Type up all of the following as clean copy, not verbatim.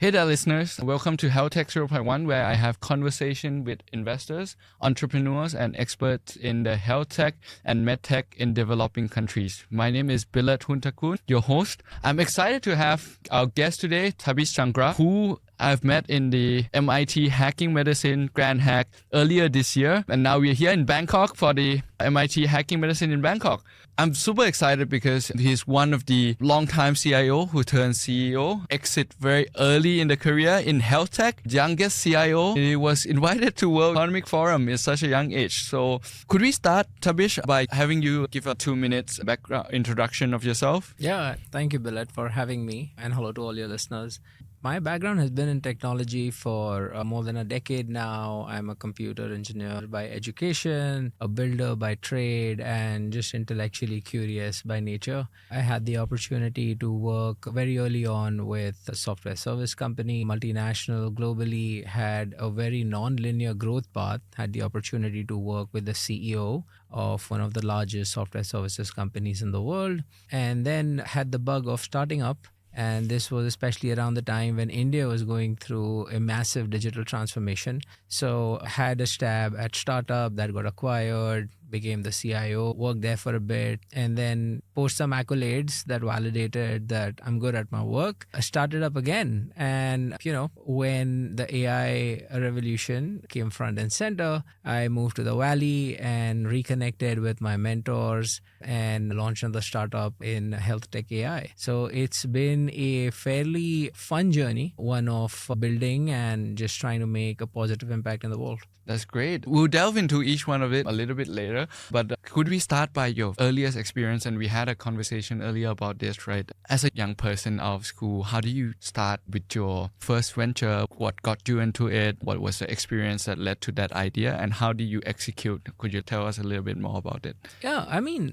Hey there, listeners. Welcome to healthtech 0.1, where I have conversation with investors, entrepreneurs, and experts in the health tech and medtech in developing countries. My name is Billet Hoontrakul, your host. I'm excited to have our guest today, Tabish Sangrar, who I've met in the MIT Hacking Medicine Grand Hack earlier this year. And now we're here in Bangkok for the MIT Hacking Medicine in Bangkok. I'm super excited because he's one of the longtime CIO who turned CEO, exit very early in the career in health tech, youngest CIO. He was invited to World Economic Forum at such a young age. So could we start, Tabish, by having you give a 2 minutes background introduction of yourself? Yeah, thank you, Billet, for having me, and hello to all your listeners. My background has been in technology for more than a decade now. I'm a computer engineer by education, a builder by trade, and just intellectually curious by nature. I had the opportunity to work very early on with a software service company, multinational, globally, had a very non-linear growth path, had the opportunity to work with the CEO of one of the largest software services companies in the world, and then had the bug of starting up. And this was especially around the time when India was going through a massive digital transformation. So I had a stab at startup that got acquired, became the CIO, worked there for a bit, and then post some accolades that validated that I'm good at my work. I started up again. And, when the AI revolution came front and center, I moved to the Valley and reconnected with my mentors and launched another startup in health tech AI. So it's been a fairly fun journey, one of building and just trying to make a positive impact in the world. That's great. We'll delve into each one of it a little bit later. But could we start by your earliest experience? And we had a conversation earlier about this, right? As a young person out of school, how do you start with your first venture? What got you into it? What was the experience that led to that idea? And how do you execute? Could you tell us a little bit more about it? Yeah,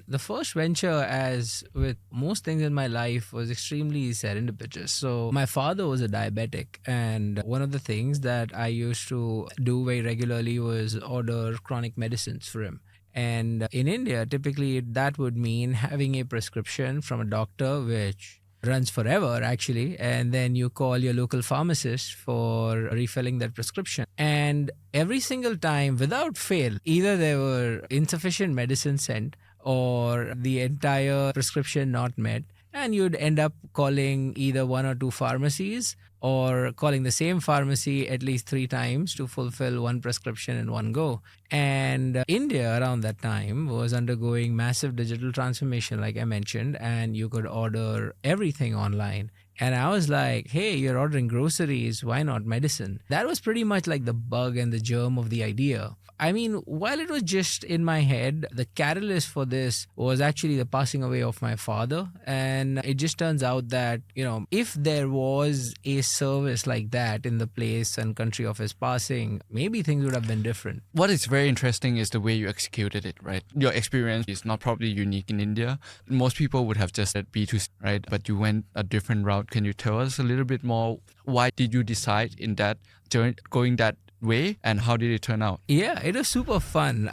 the first venture, as with most things in my life, was extremely serendipitous. So my father was a diabetic, and one of the things that I used to do very regularly was order chronic medicines for him. And in India, typically that would mean having a prescription from a doctor, which runs forever actually, and then you call your local pharmacist for refilling that prescription. And every single time, without fail, either there were insufficient medicine sent or the entire prescription not met, and you'd end up calling either one or two pharmacies or calling the same pharmacy at least 3 times to fulfill one prescription in one go. And India around that time was undergoing massive digital transformation, like I mentioned, and you could order everything online. And I was like, hey, you're ordering groceries, why not medicine? That was pretty much like the bug and the germ of the idea. While it was just in my head, the catalyst for this was actually the passing away of my father. And it just turns out that, if there was a service like that in the place and country of his passing, maybe things would have been different. What is very interesting is the way you executed it, right? Your experience is not probably unique in India. Most people would have just said B2C, right? But you went a different route. Can you tell us a little bit more? Why did you decide in that journey, going that way, and how did it turn out? Yeah, it was super fun.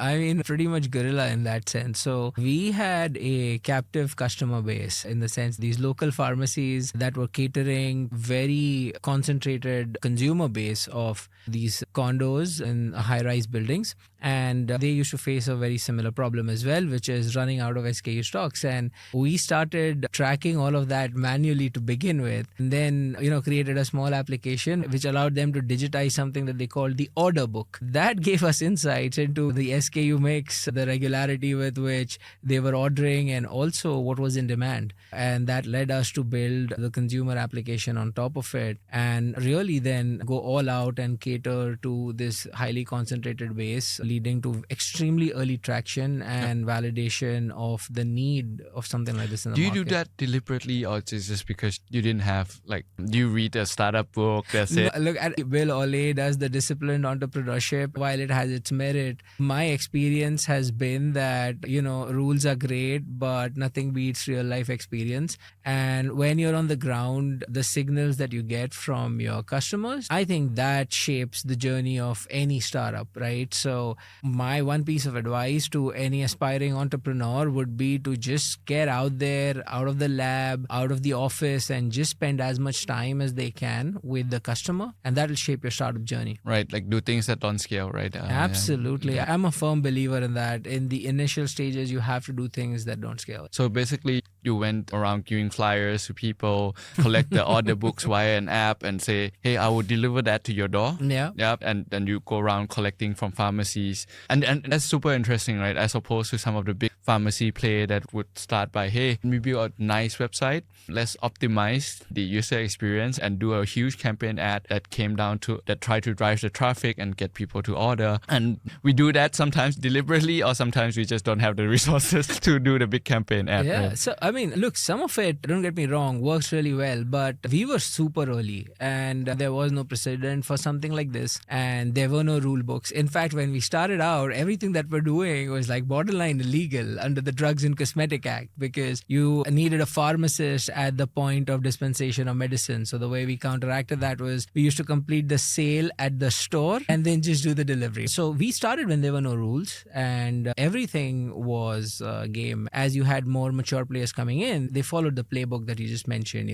Pretty much guerrilla in that sense. So we had a captive customer base, in the sense these local pharmacies that were catering very concentrated consumer base of these condos and high-rise buildings. And they used to face a very similar problem as well, which is running out of SKU stocks. And we started tracking all of that manually to begin with, and then, created a small application which allowed them to digitize something that they called the order book. That gave us insights into the SKU mix, the regularity with which they were ordering, and also what was in demand. And that led us to build the consumer application on top of it, and really then go all out and cater to this highly concentrated base, leading to extremely early traction and validation of the need of something like this in the market. Do you do that deliberately, or is it just because you didn't have, do you read a startup book that's it? Look, Bill Ole does the discipline disciplined entrepreneurship. While it has its merit, my experience has been that, rules are great, but nothing beats real life experience. And when you're on the ground, the signals that you get from your customers, I think that shapes the journey of any startup, right? So my one piece of advice to any aspiring entrepreneur would be to just get out there, out of the lab, out of the office, and just spend as much time as they can with the customer, and that'll shape your startup journey. Right, like do things that don't scale, right? Absolutely. Yeah. I'm a firm believer in that. In the initial stages, you have to do things that don't scale. So basically, you went around giving flyers to people, collect the order books via an app and say, hey, I will deliver that to your door. Yeah. And then you go around collecting from pharmacies. And that's super interesting, right? As opposed to some of the big pharmacy play that would start by, hey, we build a nice website. Let's optimize the user experience and do a huge campaign ad that came down to that try to drive the traffic and get people to order. And we do that sometimes deliberately, or sometimes we just don't have the resources to do the big campaign ad. Yeah. Right? So, look, some of it, don't get me wrong, works really well, but we were super early and there was no precedent for something like this and there were no rule books. In fact, when we started out, everything that we're doing was like borderline illegal under the Drugs and Cosmetic Act because you needed a pharmacist at the point of dispensation of medicine. So the way we counteracted that was we used to complete the sale at the store and then just do the delivery. So we started when there were no rules and everything was game. As you had more mature players coming in, they followed the playbook that you just mentioned,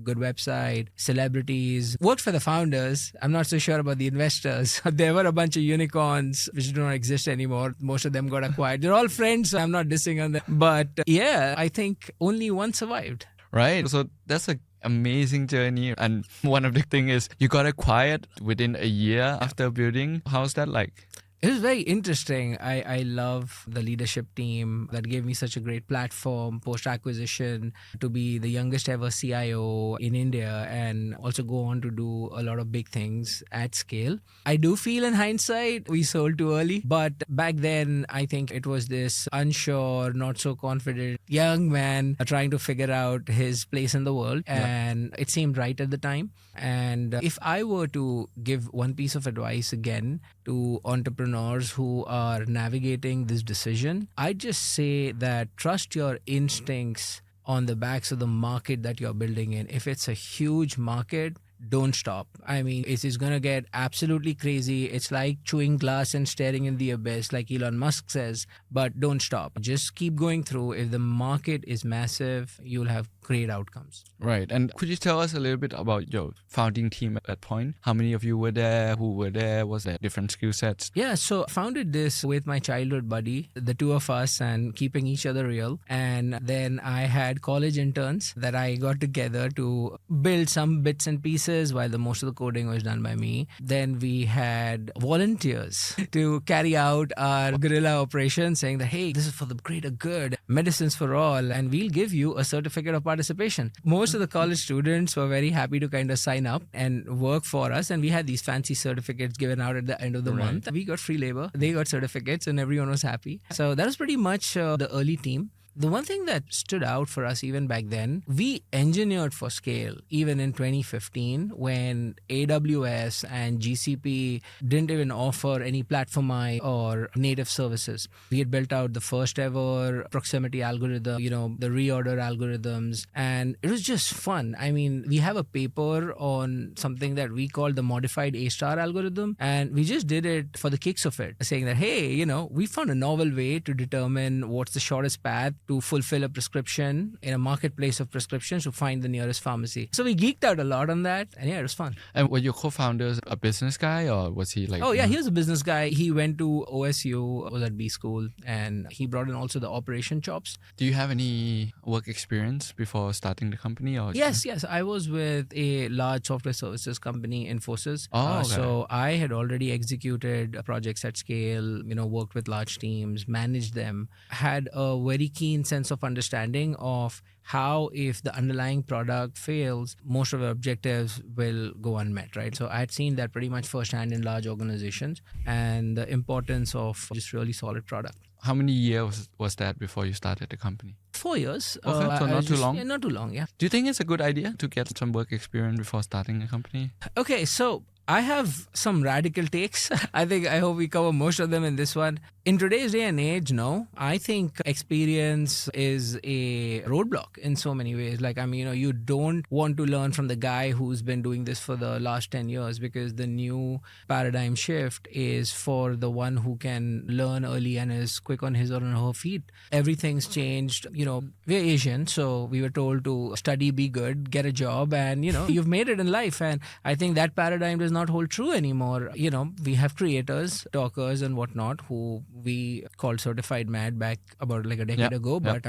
good website, celebrities, worked for the founders. I'm not so sure about the investors. There were a bunch of unicorns which do not exist anymore. Most of them got acquired. They're all friends, so I'm not dissing on them. But yeah, I think only one survived. Right. So that's an amazing journey. And one of the things is you got acquired within a year after building. How's that like? It was very interesting. I love the leadership team that gave me such a great platform post-acquisition to be the youngest ever CIO in India and also go on to do a lot of big things at scale. I do feel in hindsight we sold too early, but back then I think it was this unsure, not so confident young man trying to figure out his place in the world and it seemed right at the time. And if I were to give one piece of advice again to entrepreneurs who are navigating this decision, I'd just say that trust your instincts on the backs of the market that you're building in. If it's a huge market, don't stop. It is going to get absolutely crazy. It's like chewing glass and staring in the abyss, like Elon Musk says, but don't stop. Just keep going through. If the market is massive, you'll have great outcomes. Right. And could you tell us a little bit about your founding team at that point? How many of you were there? Who were there? Was there different skill sets? Yeah, so I founded this with my childhood buddy, the two of us, and keeping each other real. And then I had college interns that I got together to build some bits and pieces while the most of the coding was done by me. Then we had volunteers to carry out our guerrilla operation saying that, hey, this is for the greater good, medicines for all, and we'll give you a certificate of participation. Most of the college students were very happy to kind of sign up and work for us. And we had these fancy certificates given out at the end of the month. We got free labor. They got certificates and everyone was happy. So that was pretty much the early team. The one thing that stood out for us even back then, we engineered for scale even in 2015 when AWS and GCP didn't even offer any platform or native services. We had built out the first ever proximity algorithm, the reorder algorithms, and it was just fun. We have a paper on something that we call the modified A-star algorithm, and we just did it for the kicks of it, saying that, hey, we found a novel way to determine what's the shortest path to fulfill a prescription in a marketplace of prescriptions to find the nearest pharmacy. So we geeked out a lot on that, and yeah, it was fun. And were your co-founders a business guy, or was he like... Oh yeah, he was a business guy. He went to OSU, was at B school, and he brought in also the operation chops. Do you have any work experience before starting the company? Or Yes. I was with a large software services company, Infosys. Okay. So I had already executed projects at scale, worked with large teams, managed them, had a very keen sense of understanding of how if the underlying product fails, most of our objectives will go unmet, right? So I had seen that pretty much firsthand in large organizations and the importance of just really solid product. How many years was that before you started the company? 4 years. Okay, so not too long? Yeah, not too long, yeah. Do you think it's a good idea to get some work experience before starting a company? Okay, so I have some radical takes. I hope we cover most of them in this one. In today's day and age, no. I think experience is a roadblock in so many ways. Like, you don't want to learn from the guy who's been doing this for the last 10 years, because the new paradigm shift is for the one who can learn early and is quick on his or her feet. Everything's changed. We're Asian, so we were told to study, be good, get a job, and, you've made it in life. And I think that paradigm does not hold true anymore. We have creators, talkers, and whatnot who we called certified mad back about like a decade ago. But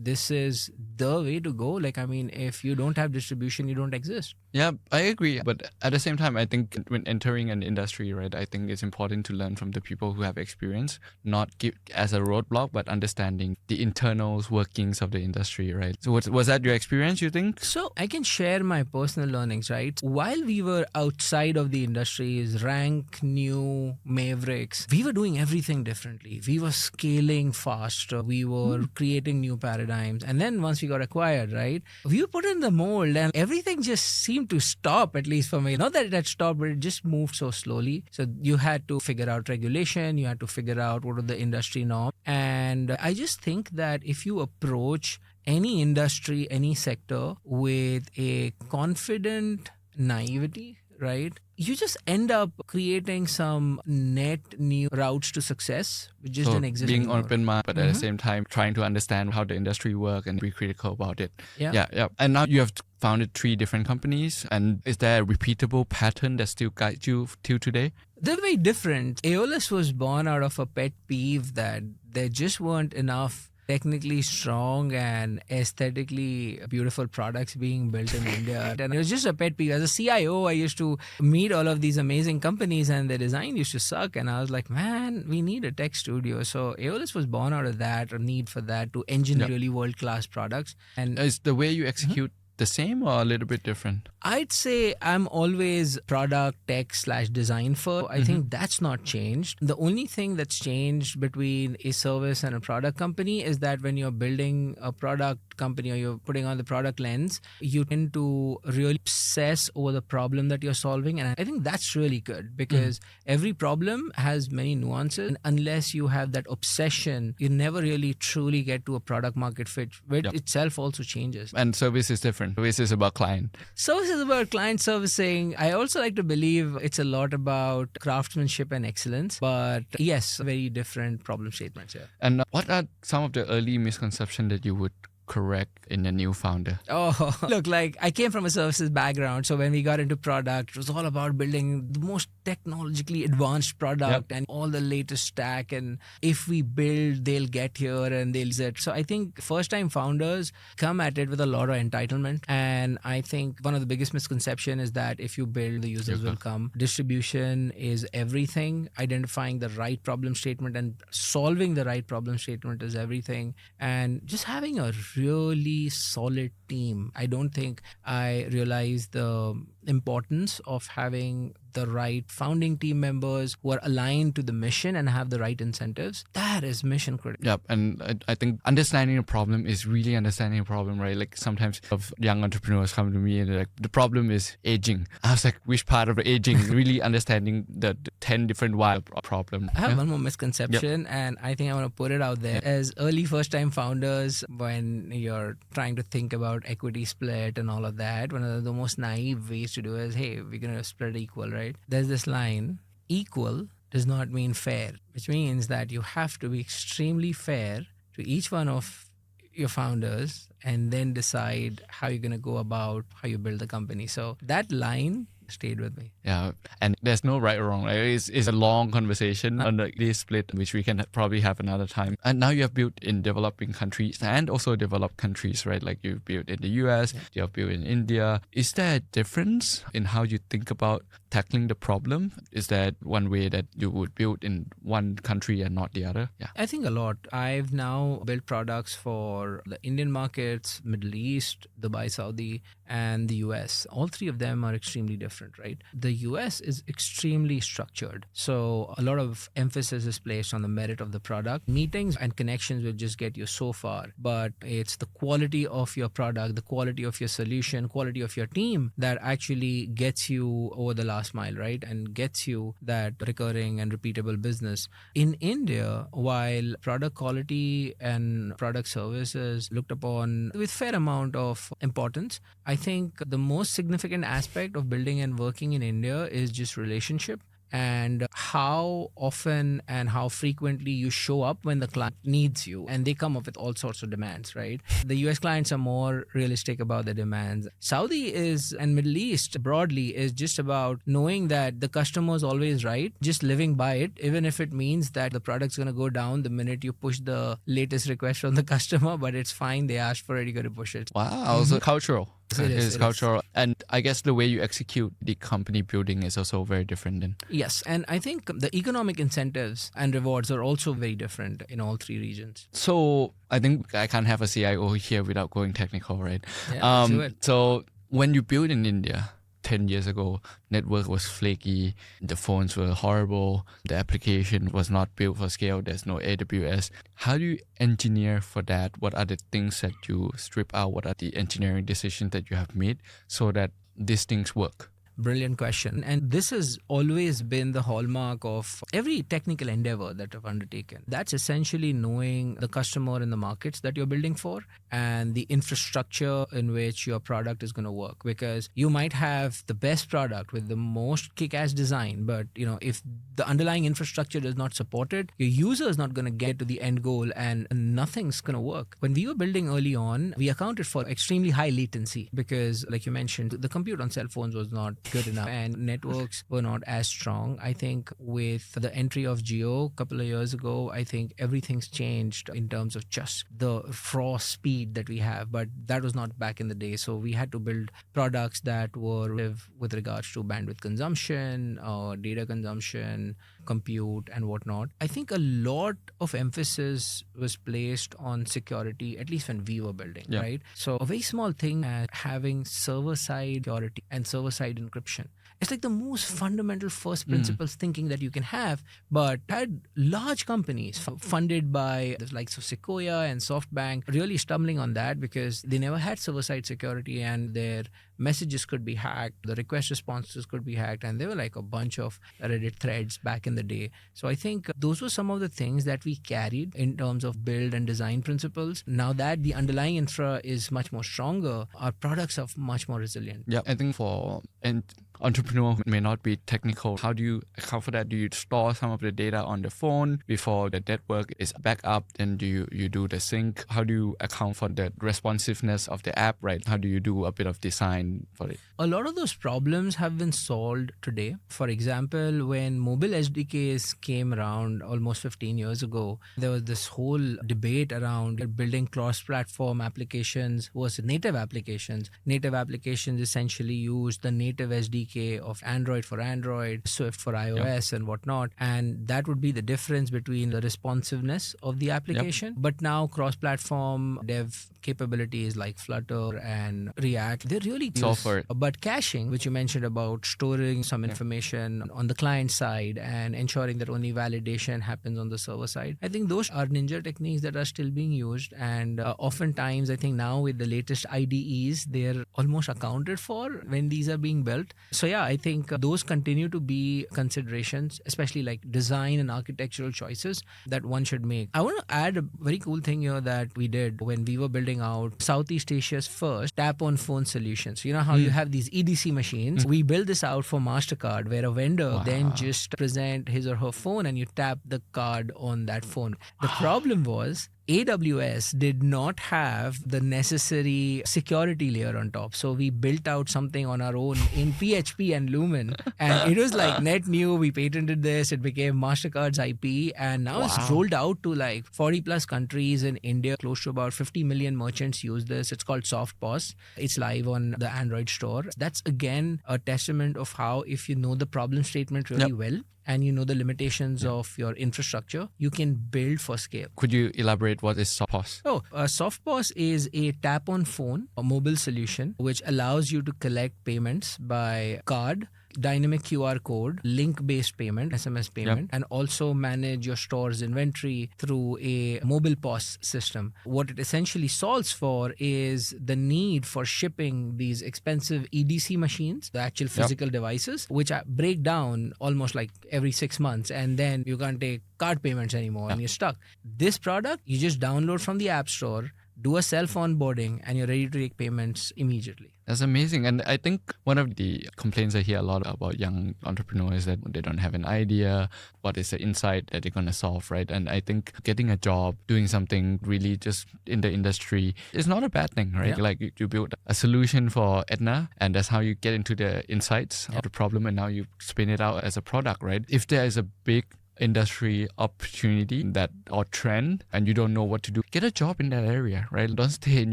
this is the way to go. Like, if you don't have distribution, you don't exist. Yeah, I agree. But at the same time, I think when entering an industry, right, I think it's important to learn from the people who have experience, not give as a roadblock, but understanding the internal workings of the industry, right? So was that your experience, you think? So I can share my personal learnings, right? While we were outside of the industries, rank new mavericks, we were doing everything differently. We were scaling faster. We were creating new paradigms. And then once we got acquired, right, we were put in the mold and everything just seemed to stop, at least for me. Not that it had stopped, but it just moved so slowly. So you had to figure out regulation. You had to figure out what are the industry norms. And I just think that if you approach any industry, any sector with a confident naivety, right, you just end up creating some net new routes to success, which just didn't exist being anymore. open-minded, but at the same time trying to understand how the industry works and be critical about it. Yeah. And now you have founded 3 different companies. And is there a repeatable pattern that still guides you till today? They're very different. Aeolus was born out of a pet peeve that there just weren't enough technically strong and aesthetically beautiful products being built in India. And it was just a pet peeve. As a CIO, I used to meet all of these amazing companies and the design used to suck. And I was like, man, we need a tech studio. So Aeolus was born out of that, a need for that to engineer really world-class products. And is the way you execute the same or a little bit different? I'd say I'm always product tech / design first. I think that's not changed. The only thing that's changed between a service and a product company is that when you're building a product company or you're putting on the product lens, you tend to really obsess over the problem that you're solving. And I think that's really good because every problem has many nuances. And unless you have that obsession, you never really truly get to a product market fit, which itself also changes. And service is different. Service is about client. Service is about client servicing. I also like to believe it's a lot about craftsmanship and excellence. But yes, very different problem statements here. And what are some of the early misconceptions that you would correct in a new founder? Oh, look, like I came from a services background. So when we got into product, it was all about building the most technologically advanced product and all the latest stack. And if we build, they'll get here and they'll use it. So I think first time founders come at it with a lot of entitlement. And I think one of the biggest misconception is that if you build, the users will come. Distribution is everything. Identifying the right problem statement and solving the right problem statement is everything. And just having a really solid team. I don't think I realized the importance of having the right founding team members who are aligned to the mission and have the right incentives. That is mission critical. Yep. And I think understanding a problem is really understanding a problem, right? Like sometimes young entrepreneurs come to me and they're like, the problem is aging. I was like, which part of the aging? Really understanding the 10 different why problem. I have one more misconception and I think I want to put it out there. As early first time founders, when you're trying to think about equity split and all of that, one of the most naive ways to do is, hey, we're going to split equal, right? There's this line, equal does not mean fair, which means that you have to be extremely fair to each one of your founders and then decide how you're going to go about how you build the company. So that line stayed with me. Yeah, and there's no right or wrong. Right? It's a long conversation on this split, which we can probably have another time. And now you have built in developing countries and also developed countries, right? Like you've built in the US, you have built in India. Is there a difference in how you think about tackling the problem? Is that one way that you would build in one country and not the other? Yeah, I think a lot. I've now built products for the Indian markets, Middle East, Dubai, Saudi, and the US. All three of them are extremely different, right? The US is extremely structured. So a lot of emphasis is placed on the merit of the product. Meetings and connections will just get you so far, but it's the quality of your product, the quality of your solution, quality of your team that actually gets you over the last mile, right? And gets you that recurring and repeatable business. In India, while product quality and product services looked upon with fair amount of importance, I think the most significant aspect of building and working in India is just relationship and how often and how frequently you show up when the client needs you, and they come up with all sorts of demands, right? The US clients are more realistic about their demands. Saudi is, and Middle East broadly, is just about knowing that the customer is always right, just living by it, even if it means that the product's going to go down the minute you push the latest request from the customer, but it's fine, they asked for it, you got to push it. Wow, so cultural. It is cultural. And I guess the way you execute the company building is also very different then. Yes, and I think the economic incentives and rewards are also very different in all three regions. So I think I can't have a CIO here without going technical, right? Yeah, do it. So when you build in India, 10 years ago, network was flaky, the phones were horrible, the application was not built for scale, there's no AWS. How do you engineer for that? What are the things that you strip out? What are the engineering decisions that you have made so that these things work? Brilliant question. And this has always been the hallmark of every technical endeavor that I've undertaken. That's essentially knowing the customer in the markets that you're building for and the infrastructure in which your product is going to work. Because you might have the best product with the most kick-ass design, but if the underlying infrastructure does not support it, your user is not going to get to the end goal and nothing's going to work. When we were building early on, we accounted for extremely high latency because, like you mentioned, the compute on cell phones was not good enough and networks were not as strong. I think with the entry of Geo a couple of years ago, I think everything's changed in terms of just the raw speed that we have, but that was not back in the day. So we had to build products that were with regards to bandwidth consumption, data consumption, compute and whatnot. I think a lot of emphasis was placed on security, at least when we were building, right? So a very small thing as having server-side security and server-side encryption. It's like the most fundamental first principles thinking that you can have, but had large companies funded by the likes of Sequoia and SoftBank really stumbling on that because they never had server-side security and their messages could be hacked, the request responses could be hacked, and there were like a bunch of Reddit threads back in the day. So I think those were some of the things that we carried in terms of build and design principles. Now that the underlying infra is much more stronger, our products are much more resilient. Yeah, I think for an entrepreneur who may not be technical, how do you account for that? Do you store some of the data on the phone before the network is back up? Then do you do the sync? How do you account for the responsiveness of the app, right? How do you do a bit of design for it? A lot of those problems have been solved today. For example, when mobile SDKs came around almost 15 years ago, there was this whole debate around building cross-platform applications versus native applications. Native applications essentially use the native SDK of Android for Android, Swift for iOS and whatnot. And that would be the difference between the responsiveness of the application. But now cross-platform dev capabilities like Flutter and React, they're really software. But caching, which you mentioned about storing some information on the client side and ensuring that only validation happens on the server side, I think those are ninja techniques that are still being used. And oftentimes, I think now with the latest IDEs, they're almost accounted for when these are being built. So yeah, I think those continue to be considerations, especially like design and architectural choices that one should make. I want to add a very cool thing here that we did when we were building out Southeast Asia's first tap-on-phone solution. So you know how you have these EDC machines? We built this out for MasterCard where a vendor then just present his or her phone and you tap the card on that phone. The problem was AWS did not have the necessary security layer on top. So we built out something on our own in PHP and Lumen. And it was like net new. We patented this. It became MasterCard's IP. And now it's rolled out to like 40 plus countries in India. Close to about 50 million merchants use this. It's called SoftPOS. It's live on the Android store. That's again a testament of how if you know the problem statement really well, and you know the limitations of your infrastructure, you can build for scale. Could you elaborate what is SoftPOS? SoftPOS is a tap-on-phone, a mobile solution, which allows you to collect payments by card, dynamic QR code, link-based payment, SMS payment, and also manage your store's inventory through a mobile POS system. What it essentially solves for is the need for shipping these expensive EDC machines, the actual physical devices, which break down almost like every 6 months, and then you can't take card payments anymore and you're stuck. This product, you just download from the App Store, do a self-onboarding, and you're ready to take payments immediately. That's amazing. And I think one of the complaints I hear a lot about young entrepreneurs is that they don't have an idea, what is the insight that they're going to solve, right? And I think getting a job, doing something really just in the industry is not a bad thing, right? Yeah. Like you build a solution for Edna, and that's how you get into the insights of the problem, and now you spin it out as a product, right? If there is a big industry opportunity that or trend and you don't know what to do, get a job in that area, right? Don't stay in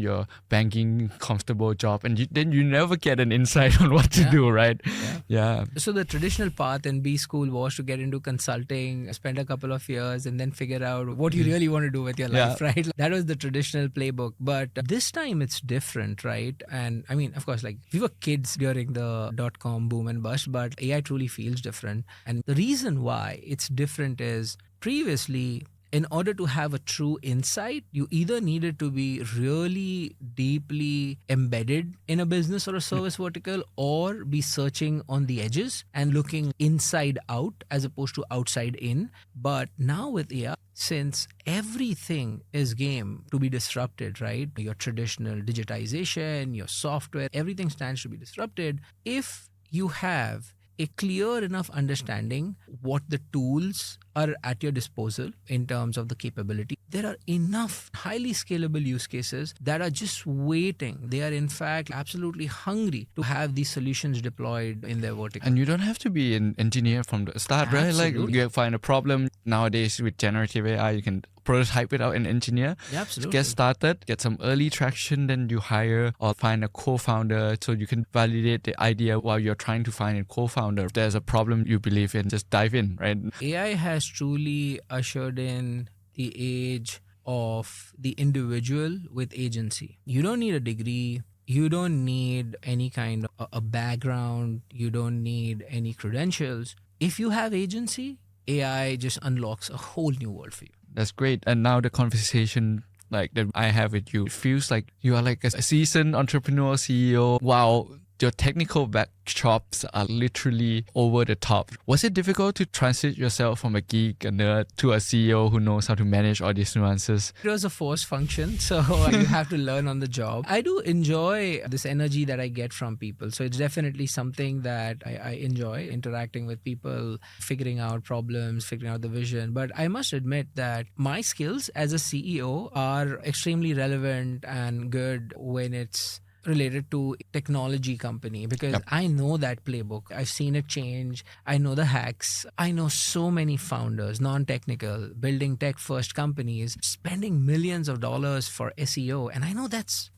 your banking comfortable job and then you never get an insight on what to do, right? Yeah. So the traditional path in B school was to get into consulting, spend a couple of years, and then figure out what you really want to do with your life, right? That was the traditional playbook. But this time it's different, right? And I mean, of course, like we were kids during the .com boom and bust, but AI truly feels different. And the reason why it's different is previously, in order to have a true insight, you either needed to be really deeply embedded in a business or a service vertical, or be searching on the edges and looking inside out as opposed to outside in. But now with AI, since everything is game to be disrupted, right? Your traditional digitization, your software, everything stands to be disrupted. If you have a clear enough understanding what the tools are at your disposal in terms of the capability, there are enough highly scalable use cases that are just waiting. They are in fact absolutely hungry to have these solutions deployed in their vertical. And you don't have to be an engineer from the start, right? Like you find a problem nowadays with generative AI, you can prototype without an engineer. Absolutely. Get started, get some early traction, then you hire or find a co-founder so you can validate the idea while you're trying to find a co-founder. If there's a problem you believe in, just dive in, right? AI has truly ushered in the age of the individual with agency. You don't need a degree. You don't need any kind of a background. You don't need any credentials. If you have agency, AI just unlocks a whole new world for you. That's great. And now the conversation like that I have with you feels like you are like a seasoned entrepreneur CEO. Wow, your technical back chops are literally over the top. Was it difficult to transit yourself from a geek, a nerd, to a CEO who knows how to manage all these nuances? It was a forced function, so you have to learn on the job. I do enjoy this energy that I get from people. So it's definitely something that I enjoy, interacting with people, figuring out problems, figuring out the vision. But I must admit that my skills as a CEO are extremely relevant and good when it's related to technology company, because I know that playbook. I've seen it change. I know the hacks. I know so many founders, non-technical, building tech-first companies, spending millions of dollars for SEO. And I know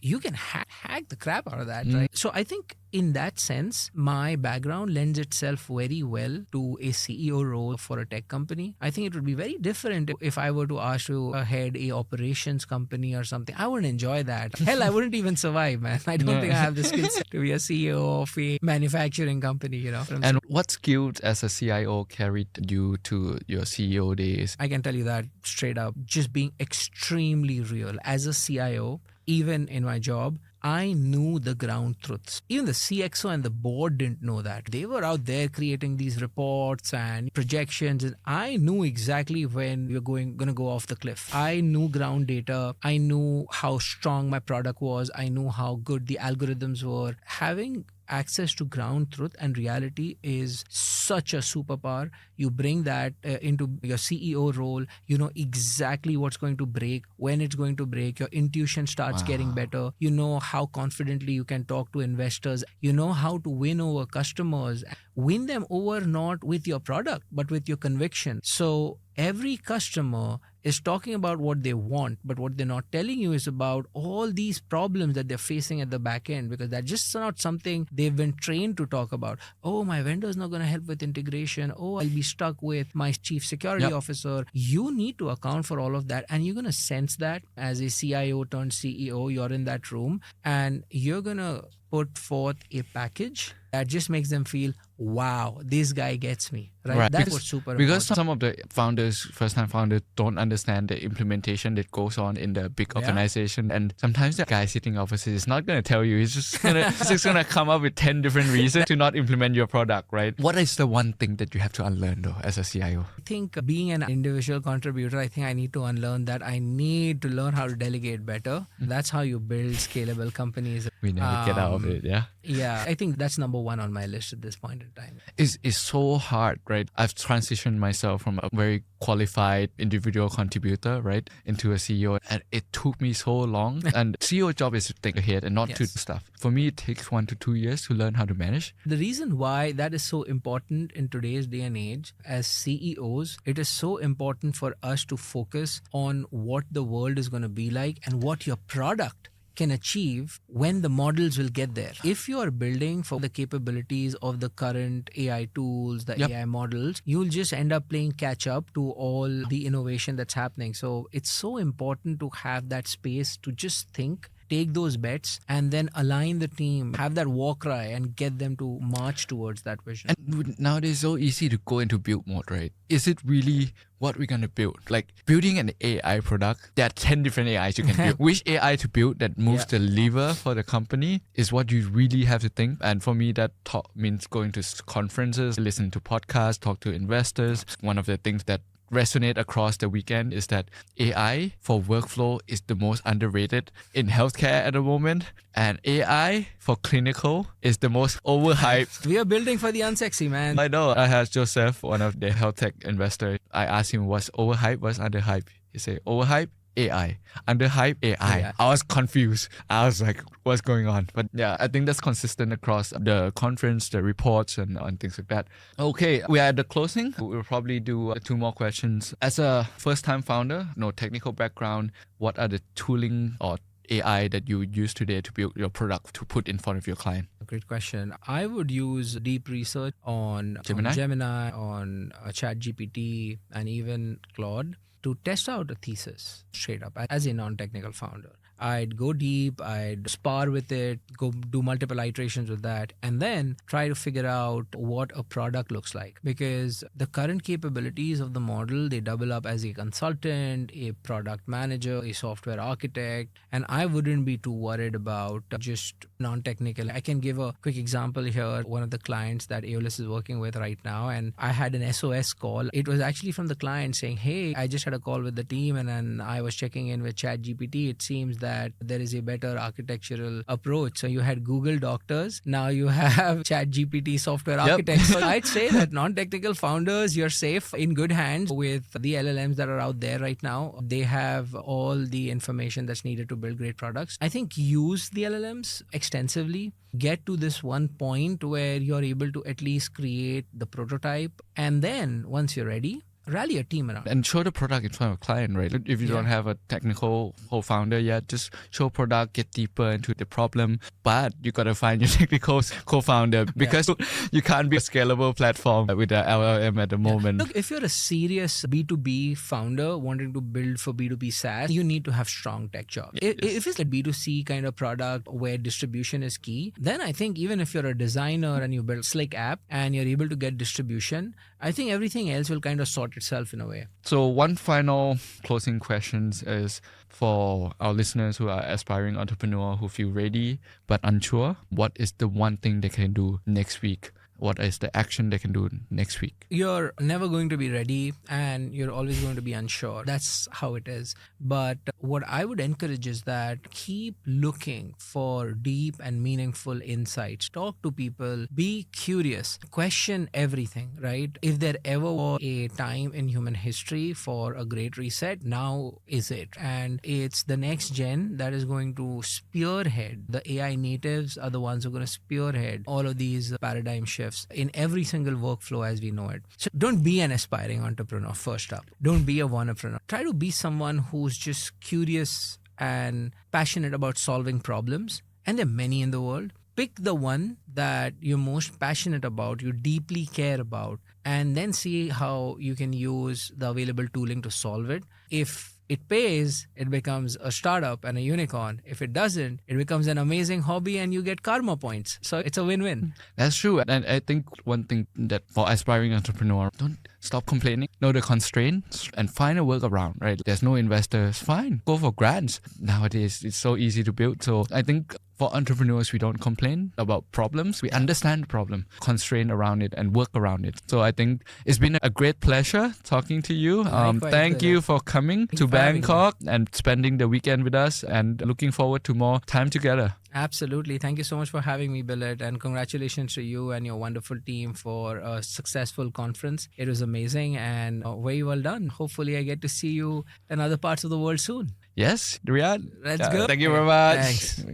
you can hack the crap out of that, right? So I think in that sense, my background lends itself very well to a CEO role for a tech company. I think it would be very different if I were to ask to head a operations company or something. I wouldn't enjoy that. Hell, I wouldn't even survive, man. I don't think I have the skills to be a CEO of a manufacturing company, you know. And what skills as a CIO carried you to your CEO days? I can tell you that straight up, just being extremely real. As a CIO, even in my job, I knew the ground truths. Even the CXO and the board didn't know that. They were out there creating these reports and projections, and I knew exactly when we were going to go off the cliff. I knew ground data. I knew how strong my product was. I knew how good the algorithms were. Having access to ground truth and reality is such a superpower. You bring that into your CEO role. You know exactly what's going to break, when it's going to break. Your intuition starts getting better. You know how confidently you can talk to investors. You know how to win over customers. Win them over not with your product, but with your conviction. So every customer is talking about what they want, but what they're not telling you is about all these problems that they're facing at the back end, because that's just not something they've been trained to talk about. Oh, my vendor's not going to help with integration. Oh, I'll be stuck with my chief security officer. You need to account for all of that, and you're going to sense that as a CIO turned CEO. You're in that room and you're going to put forth a package that just makes them feel, wow, this guy gets me, right? Right. That's Because- what's super Because important. some of the founders, first-time founders, don't understand the implementation that goes on in the big Yeah. organization, and sometimes the guy sitting opposite is not going to tell you. He's just gonna come up with 10 different reasons to not implement your product, right? What is the one thing that you have to unlearn though as a CIO? I think being an individual contributor, I think I need to unlearn that. I need to learn how to delegate better. That's how you build scalable companies. We never get out of it, yeah. Yeah, I think that's number one on my list at this point in time. It's so hard, right? I've transitioned myself from a very qualified individual contributor, right, into a CEO, and it took me so long. And CEO job is to think ahead and not to Yes. do stuff. For me, it takes 1 to 2 years to learn how to manage. The reason why that is so important in today's day and age, as CEOs, it is so important for us to focus on what the world is going to be like and what your product can achieve when the models will get there. If you are building for the capabilities of the current AI tools, the Yep. AI models, you'll just end up playing catch up to all the innovation that's happening. So it's so important to have that space to just think, take those bets, and then align the team, have that war cry, and get them to march towards that vision. And nowadays, it's so easy to go into build mode, right? Is it really what we're going to build? Like building an AI product, there are 10 different AIs you can build. Which AI to build that moves the lever for the company is what you really have to think. And for me, that means going to conferences, listen to podcasts, talk to investors. One of the things that resonate across the weekend is that AI for workflow is the most underrated in healthcare at the moment, and AI for clinical is the most overhyped. We are building for the unsexy, man. I know. I had Joseph, one of the health tech investors. I asked him what's overhyped, what's underhyped. He said overhyped, AI. Underhyped, AI. AI. I was confused. I was like, what's going on? But yeah, I think that's consistent across the conference, the reports, and things like that. Okay, we are at the closing. We'll probably do 2 more questions. As a first-time founder, no technical background, what are the tooling or AI that you use today to build your product to put in front of your client? Great question. I would use deep research on Gemini, on ChatGPT, and even Claude to test out a thesis straight up as a non-technical founder. I'd go deep, I'd spar with it, go do multiple iterations with that, and then try to figure out what a product looks like. Because the current capabilities of the model, they double up as a consultant, a product manager, a software architect, and I wouldn't be too worried about just non-technical. I can give a quick example here. One of the clients that Aeolus is working with right now, and I had an SOS call. It was actually from the client saying, hey, I just had a call with the team and then I was checking in with ChatGPT. It seems that there is a better architectural approach. So you had Google doctors, now you have ChatGPT software architects. So I'd say that non-technical founders, you're safe in good hands with the LLMs that are out there right now. They have all the information that's needed to build great products. I think use the LLMs extensively. Get to this one point where you're able to at least create the prototype. And then once you're ready, rally a team around. And show the product in front of a client, right? If you don't have a technical co-founder yet, just show product, get deeper into the problem. But you got to find your technical co-founder because you can't be a scalable platform with the LLM at the moment. Look, if you're a serious B2B founder wanting to build for B2B SaaS, you need to have strong tech jobs. If it's a B2C kind of product where distribution is key, then I think even if you're a designer and you build a slick app and you're able to get distribution, I think everything else will kind of sort itself in a way. So one final closing questions is for our listeners who are aspiring entrepreneurs who feel ready but unsure. What is the one thing they can do next week? What is the action they can do next week? You're never going to be ready and you're always going to be unsure. That's how it is. But what I would encourage is that keep looking for deep and meaningful insights. Talk to people, be curious, question everything, right? If there ever was a time in human history for a great reset, now is it. And it's the next gen that is going to spearhead. The AI natives are the ones who are going to spearhead all of these paradigm shifts in every single workflow as we know it. So don't be an aspiring entrepreneur first up. Don't be a wantrepreneur. Try to be someone who's just curious and passionate about solving problems. And there are many in the world. Pick the one that you're most passionate about, you deeply care about, and then see how you can use the available tooling to solve it. If it pays, it becomes a startup and a unicorn. If it doesn't, it becomes an amazing hobby and you get karma points. So it's a win-win. That's true. And I think one thing that for aspiring entrepreneur, don't stop complaining. Know the constraints and find a workaround, right? There's no investors, fine. Go for grants. Nowadays, it's so easy to build. So I think for entrepreneurs, we don't complain about problems. We understand the problem, constrain around it and work around it. So I think it's been a great pleasure talking to you. Likewise, Thank you Billet. for coming Thank to you for having me. Bangkok and spending the weekend with us, and looking forward to more time together. Absolutely. Thank you so much for having me, Billet. And congratulations to you and your wonderful team for a successful conference. It was amazing and very well done. Hopefully, I get to see you in other parts of the world soon. Yes, Riyadh. Let's go. Thank you very much. Thanks.